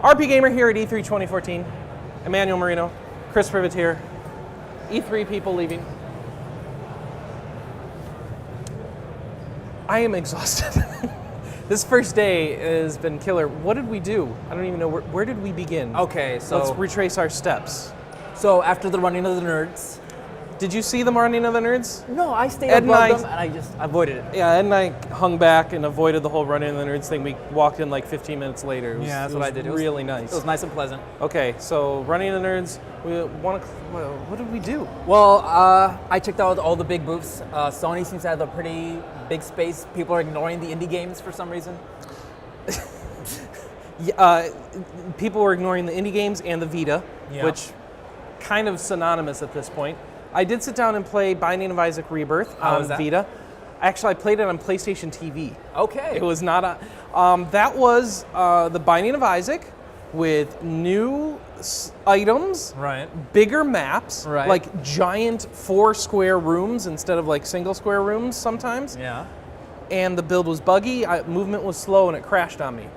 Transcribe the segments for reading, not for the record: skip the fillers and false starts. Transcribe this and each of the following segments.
RPGamer here at E3 2014. Emmanuel Marino, Chris Privateer, E3 people leaving. I am exhausted. This first day has been killer. What did we do? I don't even know. Where did we begin? Okay, so let's retrace our steps. So after the running of the nerds. Did you see them running of the nerds? No, I stayed above them and I just avoided it. Yeah, Ed and I hung back and avoided the whole running of the nerds thing. We walked in like 15 minutes later. Yeah, that's what I did. It was really nice. It was nice and pleasant. Okay, so running of the nerds. What did we do? Well, I checked out all the big booths. Sony seems to have a pretty big space. People are ignoring the indie games for some reason. People were ignoring the indie games and the Vita, which kind of synonymous at this point. I did sit down and play Binding of Isaac Rebirth on Vita. Actually, I played it on PlayStation TV. Okay. It was not a... that was the Binding of Isaac with new items, bigger maps, like giant 4-square rooms instead of like single square rooms sometimes. Yeah. And the build was buggy, movement was slow, and it crashed on me.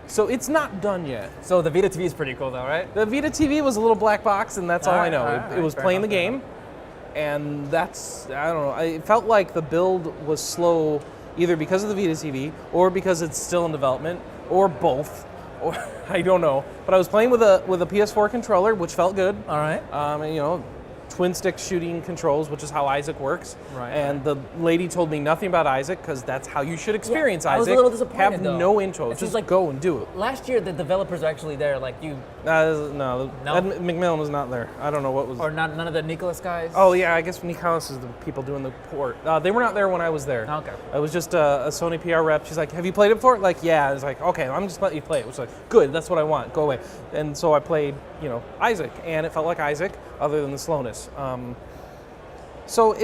So it's not done yet. So the Vita TV is pretty cool though, right? The Vita TV was a little black box, and that's all I know. It was playing the game, and that's, I don't know, it felt like the build was slow either because of the Vita TV, or because it's still in development, or both, or I don't know. But I was playing with a PS4 controller, which felt good. All right. And, you know, twin stick shooting controls, which is how Isaac works. And the lady told me nothing about Isaac because that's how you should experience Isaac. I was a little disappointed. Have no intro. Just like go and do it. Last year, the developers are actually there. Like you. No. Ed McMillan was not there. I don't know what was. Or none of the Nicholas guys. Oh yeah, I guess Nicholas is the people doing the port. They were not there when I was there. Okay. It was just a Sony PR rep. She's like, "Have you played it before?" Like, yeah. I was like, "Okay, I'm just letting you play it." It was like, "Good, that's what I want. Go away." And so I played, you know, Isaac, and it felt like Isaac, other than the slowness. So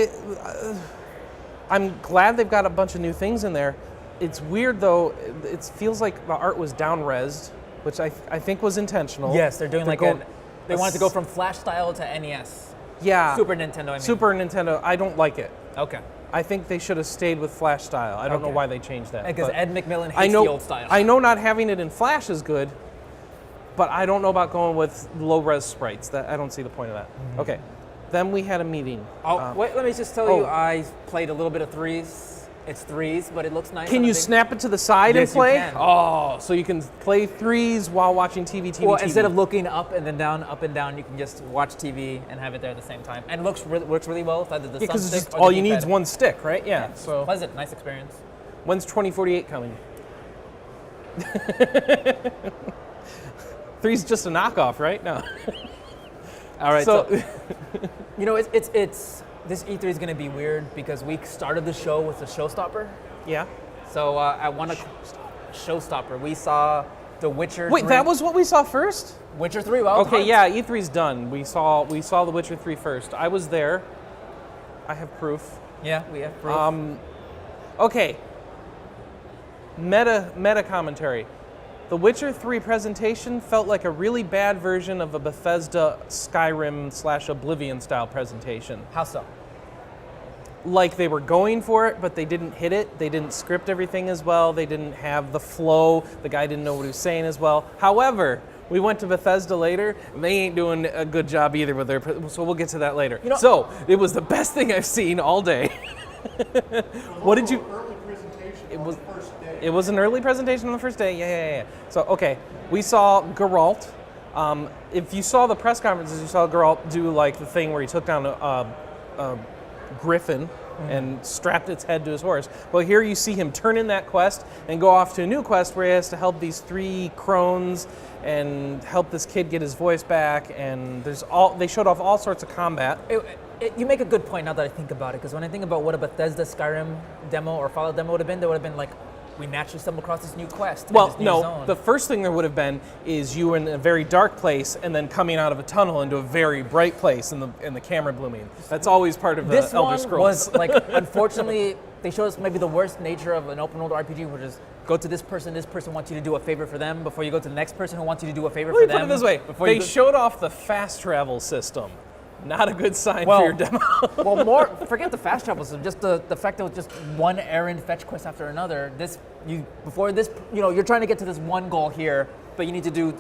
I'm glad they've got a bunch of new things in there. It's weird though. It feels like the art was down-resed, which I think was intentional. Yes, they're doing they wanted to go from Flash style to NES. Yeah. Super Nintendo, I mean. Super Nintendo. I don't like it. Okay. I think they should have stayed with Flash style. I don't know why they changed that. Because Ed McMillan hates the old style. I know not having it in Flash is good, but I don't know about going with low-res sprites. I don't see the point of that. Mm-hmm. Okay. Then we had a meeting. Oh, wait, let me just tell you, I played a little bit of Threes. It's Threes, but it looks nice. Can you snap it to the side and play? You can. Oh, so you can play Threes while watching TV. Well, instead of looking up and then down, up and down, you can just watch TV and have it there at the same time. And it works really well with either the thumbstick or all the you need is D-pad. one stick, right? Yeah. So pleasant, nice experience. When's 2048 coming? Three's just a knockoff, right? No. All right, so you know, it's this E3 is going to be weird because we started the show with a showstopper. Yeah. So I want a showstopper. We saw The Witcher. Wait, 3. that was what we saw first? Witcher 3. Well, okay, yeah, E3's done. We saw The Witcher 3 first. I was there. I have proof. Yeah, we have proof. Okay. Meta commentary. The Witcher 3 presentation felt like a really bad version of a Bethesda Skyrim / Oblivion style presentation. How so? Like they were going for it, but they didn't hit it. They didn't script everything as well. They didn't have the flow. The guy didn't know what he was saying as well. However, we went to Bethesda later, and they ain't doing a good job either with their, so we'll get to that later. You know, so it was the best thing I've seen all day. What did you... It was an early presentation on the first day. Yeah. So, okay, we saw Geralt. If you saw the press conferences, you saw Geralt do like the thing where he took down a griffin and strapped its head to his horse. Well, here you see him turn in that quest and go off to a new quest where he has to help these 3 crones and help this kid get his voice back. And they showed off all sorts of combat. You make a good point now that I think about it, because when I think about what a Bethesda Skyrim demo or Fallout demo would have been, there would have been like, we naturally stumble across this new quest. Well, this new no, zone. The first thing there would have been is you in a very dark place and then coming out of a tunnel into a very bright place and the camera blooming. That's always part of the Elder Scrolls. This one was like, unfortunately, they showed us maybe the worst nature of an open world RPG, which is go to this person wants you to do a favor for them before you go to the next person who wants you to do a favor for them. Let me put it this way, they showed off the fast travel system. not a good sign Well- for your demo. Well, forget the fast travel system. Just the fact that it was just one errand fetch quest after another. You're trying to get to this one goal here, but you need to do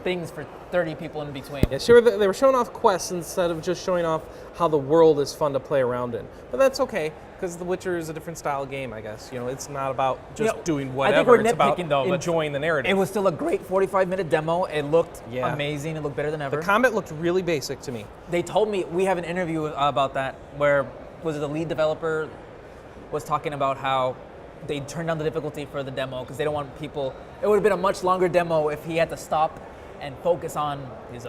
things for 30 people in between. Yeah, sure. They were showing off quests instead of just showing off how the world is fun to play around in. But that's okay, because The Witcher is a different style of game, I guess. It's not about just doing whatever. we're It's about nitpicking, though, but enjoying the narrative. It was still a great 45-minute demo. It looked Yeah. amazing. It looked better than ever. the combat looked really basic to me. They told me, we have an interview about that, where was it the lead developer was talking about how they turned down the difficulty for the demo because they don't want people. It would have been a much longer demo if he had to stop and focus on his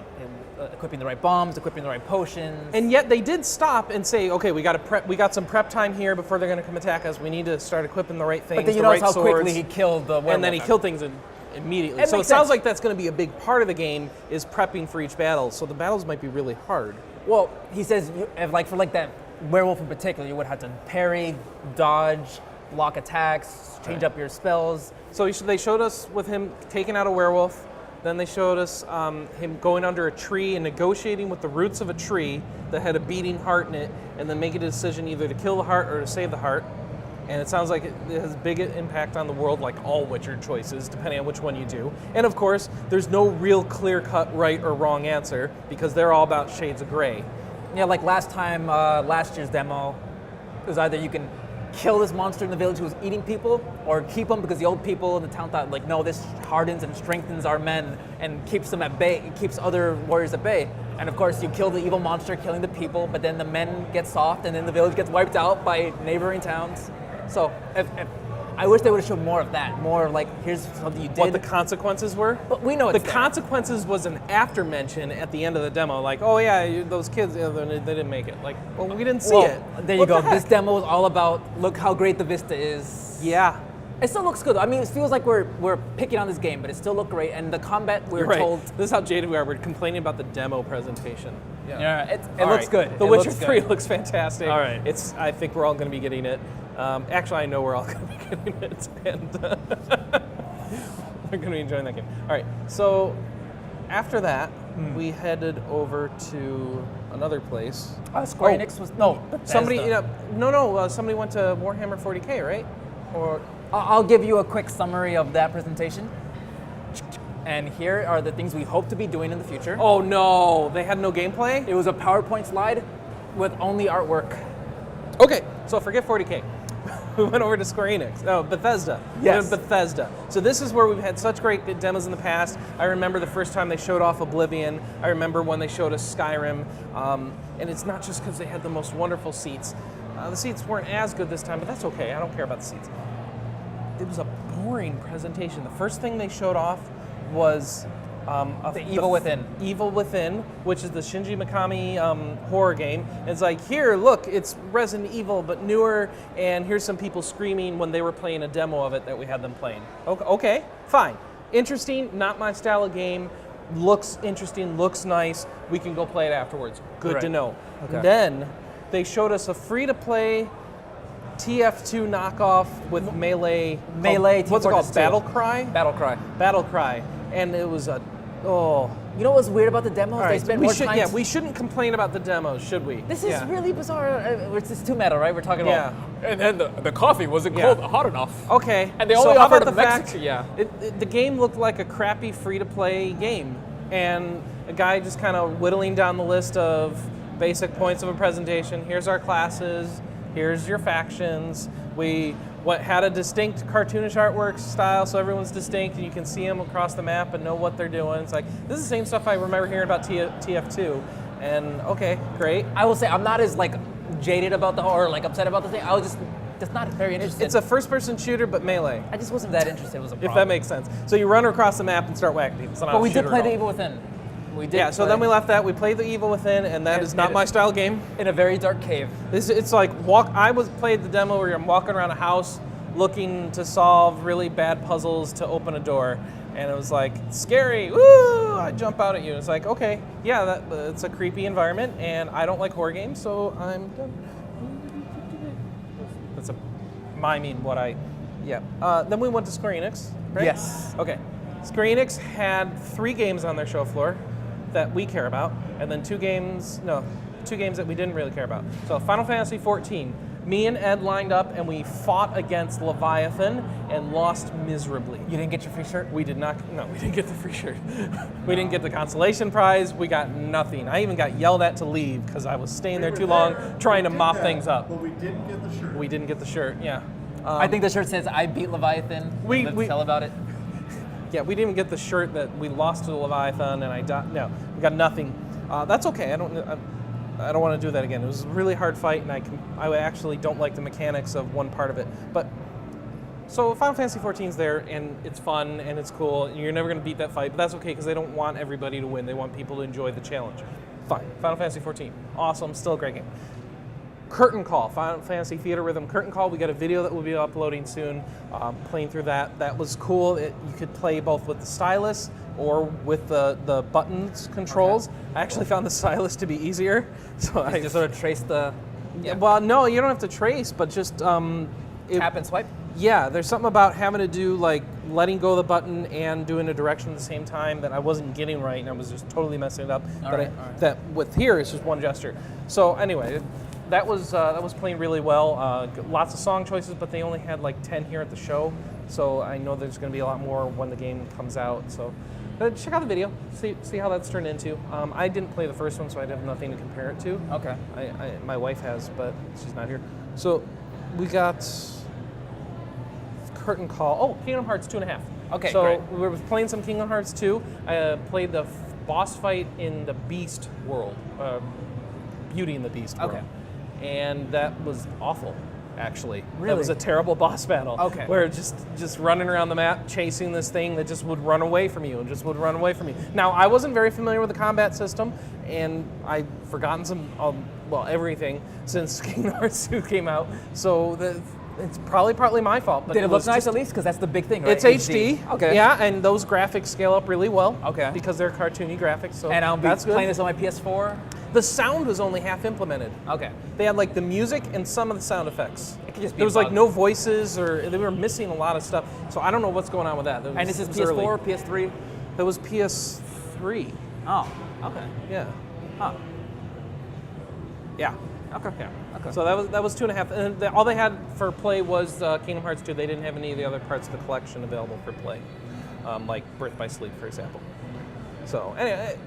equipping the right bombs, equipping the right potions. And yet they did stop and say, okay, we got some prep time here before they're going to come attack us. We need to start equipping the right things, but then you the notice right how swords. quickly he killed the werewolf. And then he killed things immediately. It So it makes sounds sense. like that's going to be a big part of the game is prepping for each battle. So the battles might be really hard. Well, he says, for that werewolf in particular, you would have to parry, dodge, block attacks, change up your spells. So they showed us with him taking out a werewolf. Then they showed us him going under a tree and negotiating with the roots of a tree that had a beating heart in it, and then making a decision either to kill the heart or to save the heart. And it sounds like it has big impact on the world, like all Witcher choices, depending on which one you do. And of course, there's no real clear-cut right or wrong answer because they're all about shades of gray. Yeah, like last year's demo, it was either you can kill this monster in the village who was eating people, or keep them because the old people in the town thought, like, no, this hardens and strengthens our men and keeps them at bay, it keeps other warriors at bay. And of course, you kill the evil monster, killing the people, but then the men get soft, and then the village gets wiped out by neighboring towns. So, I wish they would have shown more of that. More like, here's something you did. What the consequences were? But we know it's the there. consequences was an after mention at the end of the demo, like, oh yeah, those kids, they didn't make it. Like, well, we didn't see it. There you What go. the heck? This demo is all about, look how great the vista is. Yeah. It still looks good. I mean, it feels like we're picking on this game, but it still looked great. And the combat, we were Right. told. This is how jaded we are. We're complaining about the demo presentation. Yeah, it All looks right. good. The It Witcher looks 3 good. looks fantastic. All right. I think we're all going to be getting it. Actually, I know we're all going to be getting it, and we're going to be enjoying that game. All right. So after that, we headed over to another place. Square Enix was no. Somebody, Bethesda. somebody went to Warhammer 40K, right? Or I'll give you a quick summary of that presentation. And here are the things we hope to be doing in the future. oh no, they had no gameplay. It was a PowerPoint slide with only artwork. Okay, so forget 40K. We went over to Square Enix. No, Bethesda. Yes. We went to Bethesda. So this is where we've had such great demos in the past. I remember the first time they showed off Oblivion. I remember when they showed us Skyrim. And it's not just because they had the most wonderful seats. The seats weren't as good this time, but that's okay. I don't care about the seats. It was a boring presentation. The first thing they showed off was The Evil Within. Evil Within, which is the Shinji Mikami horror game. And it's like, here, look, it's Resident Evil, but newer, and here's some people screaming when they were playing a demo of it that we had them playing. Okay, fine. Interesting, not my style of game. Looks interesting, looks nice. We can go play it afterwards. Good to Right. know. Okay. Then they showed us a free-to-play TF2 knockoff with Melee. Melee, What's it Team called? Fortress 2. Battle Cry? Battle Cry. Battle Cry. And it was a, You know what's weird about the demos? All They right, spend we more should, time. yeah, we shouldn't complain about the demos, should we? This is Yeah. really bizarre. It's just too meta, right? We're talking Yeah. about. And then the coffee wasn't Yeah. hot enough. Okay. And they so only how offered about a the fact Mexican- yeah. the game looked like a crappy free-to-play game, and a guy just kind of whittling down the list of basic points of a presentation. Here's our classes. Here's your factions. We had a distinct cartoonish artwork style, so everyone's distinct, and you can see them across the map and know what they're doing. It's like, this is the same stuff I remember hearing about TF2, and okay, great. I will say I'm not as like jaded about the or like upset about the thing. I was just not very interested. It's a first-person shooter, but melee, I just wasn't that interested. It was a problem. if that makes sense. So you run across the map and start whacking people. It's not But a we did shooter play at the all. Evil Within. We did. Yeah, so play then we left that. We played the Evil Within, and that And- is not and- my style game. in a very dark cave. It's like played the demo where I'm walking around a house looking to solve really bad puzzles to open a door, and it was like scary. Woo! I jump out at you. It's like, okay, yeah, it's a creepy environment, and I don't like horror games, so I'm done. That's a miming what I. Yeah. Then we went to Square Enix, right? Yes. Okay. Square Enix had 3 games on their show floor that we care about, and then 2 games. No, two games that we didn't really care about. So Final Fantasy 14. Me and Ed lined up and we fought against Leviathan and lost miserably. You didn't get your free shirt? We did not. No, we didn't get the free shirt. We didn't get the consolation prize. We got nothing. I even got yelled at to leave because I was staying there too long trying to mop things up. But we didn't get the shirt. We didn't get the shirt. Yeah. I think the shirt says I beat Leviathan. We tell about it. Yeah, we didn't even get the shirt that we lost to the Leviathan, and I died. No, we got nothing. That's okay. I don't want to do that again. It was a really hard fight, and I actually don't like the mechanics of one part of it. But so Final Fantasy 14's there, and it's fun and it's cool. And you're never going to beat that fight, but that's okay because they don't want everybody to win. They want people to enjoy the challenge. Fine. Final Fantasy 14, awesome, still a great game. Curtain Call, Final Fantasy Theater Rhythm Curtain Call. We got a video that we'll be uploading soon, playing through that. That was cool. You could play both with the stylus or with the buttons controls. Okay. I actually found the stylus to be easier. So I just sort of trace the... Yeah. Well, no, you don't have to trace, but just... tap and swipe? Yeah, there's something about having to do like letting go of the button and doing a direction at the same time that I wasn't getting right, and I was just totally messing it up. That with here is just one gesture. So anyway... That was playing really well. Lots of song choices, but they only had like 10 here at the show. So I know there's going to be a lot more when the game comes out. So check out the video, see how that's turned into. I didn't play the first one, so I'd have nothing to compare it to. Okay. My wife has, but she's not here. So we got Curtain Call. Oh, Kingdom Hearts 2.5. Okay, so great. we were playing some Kingdom Hearts 2. I played the boss fight in the Beast world, Beauty and the Beast world. Okay. And that was awful, actually. Really? That was a terrible boss battle. Okay. Where just running around the map, chasing this thing that just would run away from you and just would run away from you. Now, I wasn't very familiar with the combat system, and I've forgotten some, everything since Kingdom Hearts 2 came out. So it's probably partly my fault. But did it look nice at least? Because that's the big thing, right? It's HD. Okay. Yeah, and those graphics scale up really well. Okay. Because they're cartoony graphics. So and I'll be that's playing good. this on my PS4? The sound was only half implemented. Okay. They had like the music and some of the sound effects. It could just be there was like no voices, or they were missing a lot of stuff. So I don't know what's going on with that. And this is PS4, PS3? It was PS3. Oh, okay. Yeah. Huh. Yeah. Okay. Yeah. Okay. So that was 2.5, and all they had for play was Kingdom Hearts 2. They didn't have any of the other parts of the collection available for play, like Birth by Sleep, for example. So anyway,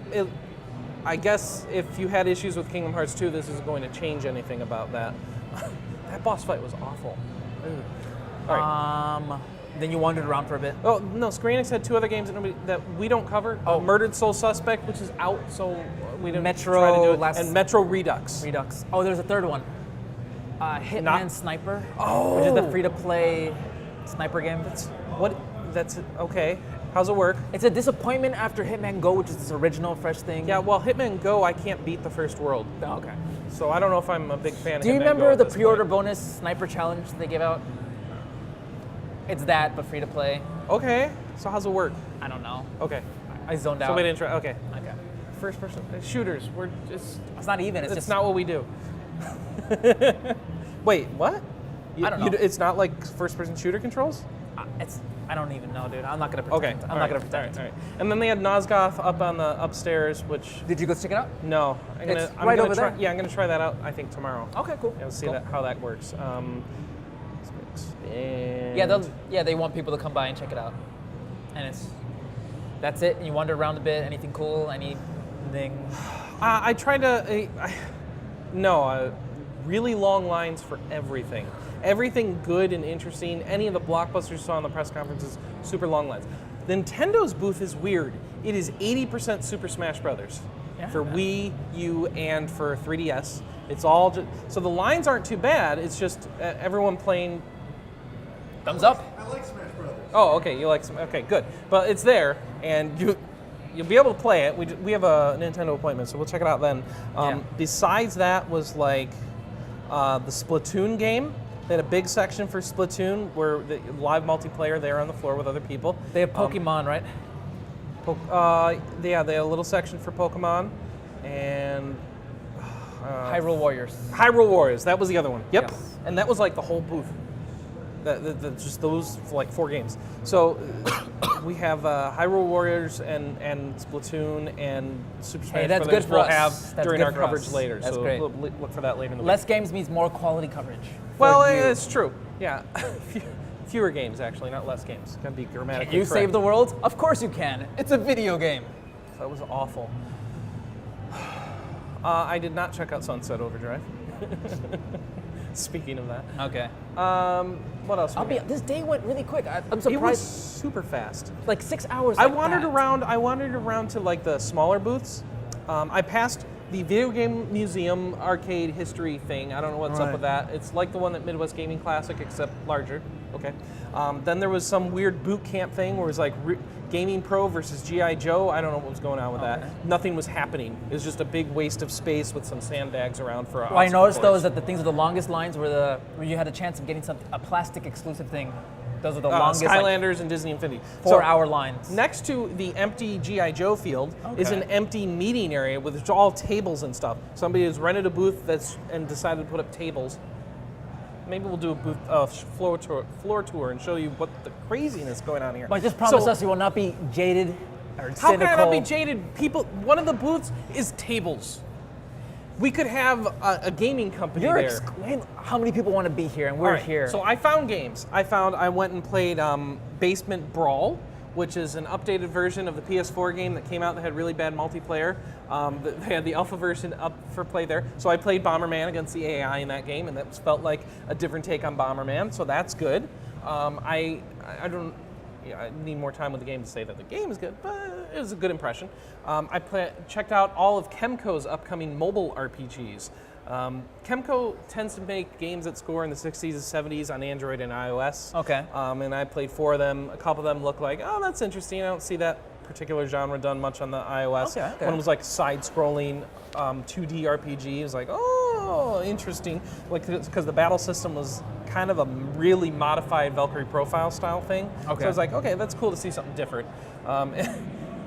I guess if you had issues with Kingdom Hearts 2, this isn't going to change anything about that. That boss fight was awful. All right. Then you wandered around for a bit. Oh no, Square Enix had two other gaes that we don't cover. Murdered Soul Suspect, which is out, so we didn't try to do it. And Metro Redux. Oh, there's a third one. Hitman Sniper. Oh. Which is the free-to-play sniper game. That's okay. How's it work? It's a disappointment after Hitman Go, which is this original, fresh thing. Yeah, well, Hitman Go, I can't beat the first world. Oh, okay. So I don't know if I'm a big fan of Hitman Go. Do you remember the pre-order point. bonus sniper challenge they gave out? It's that, but free to play. Okay. So how's it work? I don't know. Okay. I zoned out. So we didn't try. Okay. Okay. First person shooters. We're just. It's not even. It's It's just not what we do. Wait, what? I don't know. It's not like first person shooter controls? I don't even know, dude. I'm not gonna pretend. Okay. I'm not gonna pretend. All right. And then they had Nosgoth up on the upstairs, which. Did you go check it out? No. I'm It's gonna right try, over there. Yeah, I'm gonna try that out. I think tomorrow. Okay, cool. Yeah, we'll see Cool. how that works. And Yeah, they want people to come by and check it out. And that's it. You wander around a bit. Anything cool? Anything? I tried to. Really long lines for everything. Everything good and interesting. Any of the blockbusters you saw in the press conferences, super long lines. Nintendo's booth is weird. It is 80% Super Smash Brothers for Wii U and for 3DS. It's all just, so the lines aren't too bad. It's just everyone playing. Thumbs up. I like Smash Brothers. Oh, okay. You like some? Okay, good. But it's there, and you'll be able to play it. We have a Nintendo appointment, so we'll check it out then. Besides that was like the Splatoon game. They had a big section for Splatoon where the live multiplayer there on the floor with other people. They have Pokemon, right? They had a little section for Pokemon, and Hyrule Warriors. Hyrule Warriors. That was the other one. Yep. Yes. And that was like the whole booth. Just those like 4 games. So we have Hyrule Warriors and Splatoon and Super Smash that's Brothers good for we'll us. have That's during good our for coverage us. later. That's so great. we'll look for that later in the Less games means more quality coverage. Well, for you. it's true. Yeah. Fewer games, actually, not less games. Gotta be grammatically Can you correct. save the world? Of course you can. It's a video game. That was awful. I did not check out Sunset Overdrive. Speaking of that. Okay. What else? This day went really quick. I'm It was surprised. super fast. Like 6 hours. I like wandered that. around. I wandered around to like the smaller booths. I passed the video game museum arcade history thing. I don't know what's up Right. with that. It's like the one at Midwest Gaming Classic, except larger. Okay. Then there was some weird boot camp thing where it was like Gaming Pro versus GI Joe. I don't know what was going on with that. Nothing was happening. It was just a big waste of space with some sandbags around for. What I noticed though is that the things with the longest lines where you had a chance of getting a plastic exclusive thing. Those are the longest. Skylanders and Disney Infinity. 4-hour lines. Next to the empty GI Joe field is an empty meeting area with all tables and stuff. Somebody has rented a booth and decided to put up tables. Maybe we'll do a booth floor tour and show you what the craziness going on here. But just promise us you will not be jaded or cynical. How can I not be jaded? People, one of the booths is tables. We could have a gaming company there. Explain how many people want to be here, and we're All right, here. So I found games. I went and played Basement Brawl, which is an updated version of the PS4 game that came out that had really bad multiplayer. They had the alpha version up for play there. So I played Bomberman against the AI in that game, and that felt like a different take on Bomberman. So that's good. I need more time with the game to say that the game is good, but it was a good impression. Checked out all of Kemco's upcoming mobile RPGs. Kemco tends to make games that score in the 60s and 70s on Android and iOS. Okay. And I played 4 of them. A couple of them look like, oh, that's interesting. I don't see that particular genre done much on the iOS. Okay. One was like side-scrolling 2D RPG. It was like, oh, interesting. Like, because the battle system was kind of a really modified Valkyrie profile style thing. Okay. So I was like, okay, that's cool to see something different.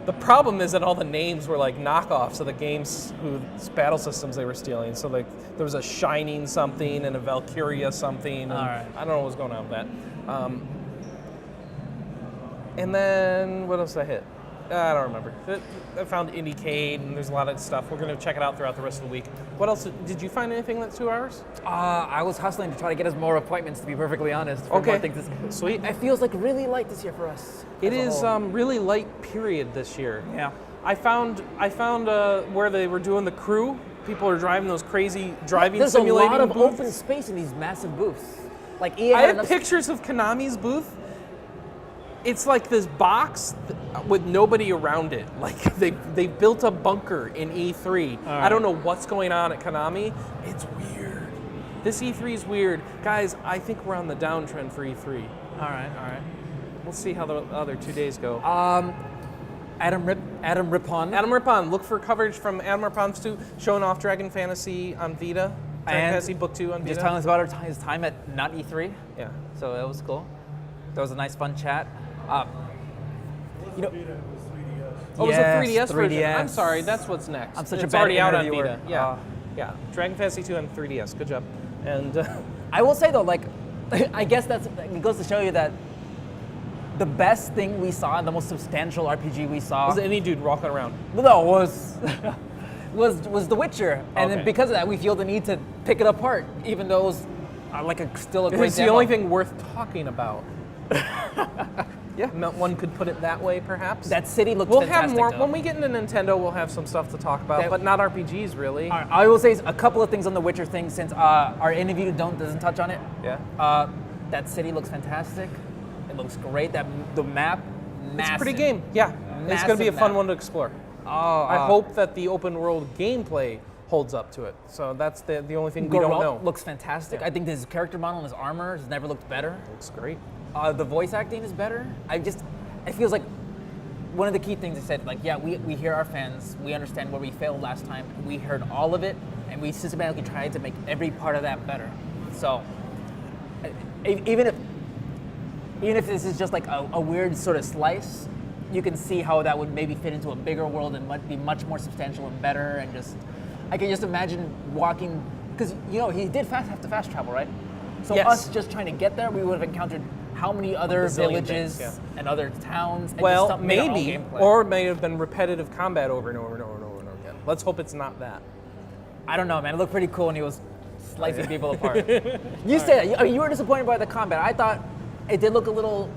The problem is that all the names were like knockoffs of the games whose battle systems they were stealing. So like there was a Shining something and a Valkyria something. And All right. I don't know what was going on with that. And then what else did I hit? I don't remember. I found IndieCade and there's a lot of stuff. We're going to check it out throughout the rest of the week. What else? Did you find anything that's 2 hours? I was hustling to try to get us more appointments, to be perfectly honest. For more things Sweet. It feels like really light this year for us. It as a is whole. really light period this year. Yeah. I found where they were doing the crew. People are driving those crazy driving There's a simulating lot of booths. open space in these massive booths. Like EA I had have enough pictures of Konami's booth. It's like this box with nobody around it. Like they built a bunker in E3. I don't know what's going on at Konami. It's weird. This E3 is weird. Guys, I think we're on the downtrend for E3. All right. We'll see how the other 2 days go. Adam Rippon. Adam Rippon. Look for coverage from Adam Rippon's too, showing off Dragon Fantasy on Vita. Dragon Fantasy Book 2 on Vita. Just telling us about his time at not E3. Yeah. So that was cool. That was a nice, fun chat. You know, Oh, it was a 3DS, 3DS. version. I'm sorry, that's what's next. I'm such a it's bad already out on interviewer. Vita. Yeah. Dragon Fantasy 2 on 3DS. Good job. And I will say though, like, I guess it goes to show you that the best thing we saw, the most substantial RPG we saw, was any dude walking around? was The Witcher, and Okay. then because of that, we feel the need to pick it apart, even though it was still a great It's the demo. only thing worth talking about. Yeah, one could put it that way, perhaps. That city looked We'll fantastic. have more though. when we get into Nintendo. We'll have some stuff to talk about, but not RPGs really. All right, I will say a couple of things on the Witcher thing, since our interview doesn't touch on it. Yeah. That city looks fantastic. It looks great. The map, massive. It's a pretty game. Yeah. It's going to be a Massive fun map. one to explore. Oh, I hope that the open world gameplay holds up to it. So that's the only thing we don't know. Looks fantastic. Yeah. I think his character model and his armor has never looked better. Looks great. The voice acting is better. It feels like one of the key things they said, like, yeah, we hear our fans, we understand where we failed last time, we heard all of it, and we systematically tried to make every part of that better. So, even if this is just like a weird sort of slice, you can see how that would maybe fit into a bigger world and be much more substantial and better, and I can just imagine walking, because, he did have to fast travel, right? So Yes. us just trying to get there, we would have encountered how many other bazillion villages things, and other towns? And Well, just made our own maybe, gameplay? or it may have been repetitive combat over and over and over and over and over again. Let's hope it's not that. I don't know, man. It looked pretty cool, and he was slicing people apart. You said I mean, you were disappointed by the combat. I thought it did look a little.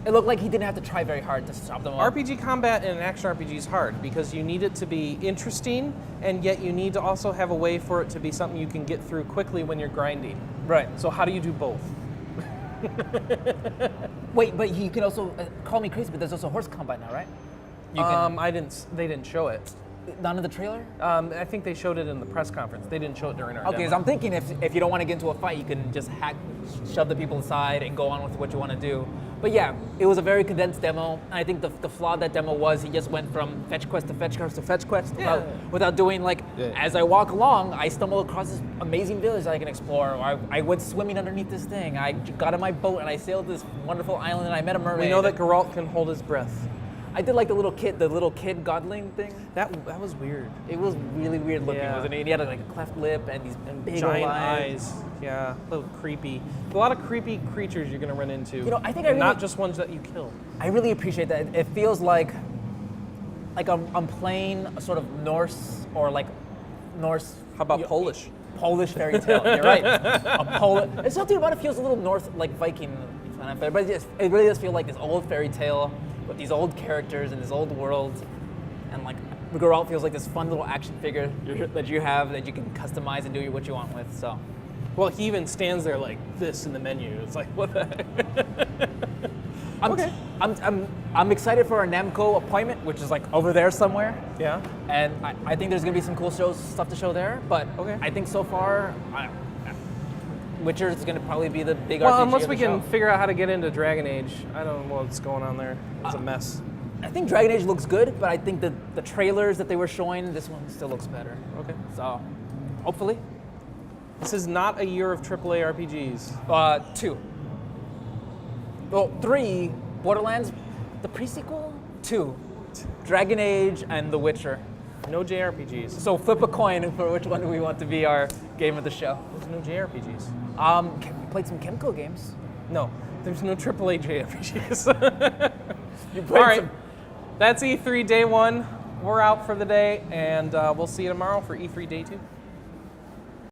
It looked like he didn't have to try very hard to stop them all. RPG combat in an action RPG is hard because you need it to be interesting, and yet you need to also have a way for it to be something you can get through quickly when you're grinding. Right. So how do you do both? Wait, but you can also call me crazy, but there's also horse combat now, right? You can, They didn't show it. none of the trailer. I think they showed it in the press conference. They didn't show it during our Okay, demo. so I'm thinking if you don't want to get into a fight, you can just shove the people aside and go on with what you want to do. But yeah, it was a very condensed demo. And I think the flaw of that demo was he just went from fetch quest to fetch quest to fetch quest without doing as I walk along, I stumble across this amazing village that I can explore. Or I went swimming underneath this thing. I got in my boat and I sailed this wonderful island and I met a mermaid. We know that Geralt can hold his breath. I did like the little kid godling thing. That was weird. It was really weird looking, Yeah. wasn't it? And he had like a cleft lip and these big Giant eyes. eyes. Yeah, a little creepy. A lot of creepy creatures you're going to run into. You know, I think and I not really- just ones that you kill. I really appreciate that. It feels like I'm playing a sort of Norse or like Norse. How about Polish? Polish fairy tale. You're right. There's something about it feels a little North like Viking, but it really does feel like this old fairy tale with these old characters and this old world, and like Geralt feels like this fun little action figure that you have that you can customize and do what you want with. So. Well, he even stands there like this in the menu. It's like, what the heck? Okay. I'm excited for our Namco appointment, which is like over there somewhere. Yeah. And I think there's gonna be some cool stuff to show there. But Okay. I think so far, Witcher is gonna probably be the big Well, RPG unless of we the can show. figure out how to get into Dragon Age. I don't know what's going on there. It's a mess. I think Dragon Age looks good, but I think the trailers that they were showing, this one still looks better. Okay. So, hopefully, This is not a year of AAA RPGs. 2. Well, 3. Borderlands, the pre-sequel. 2. Dragon Age and The Witcher. No JRPGs. So flip a coin for which one do we want to be our game of the show. There's no JRPGs. We played some Chemical games. No, there's no AAA JRPGs. You All played right, some. that's E3 day 1. We're out for the day, and we'll see you tomorrow for E3 day 2.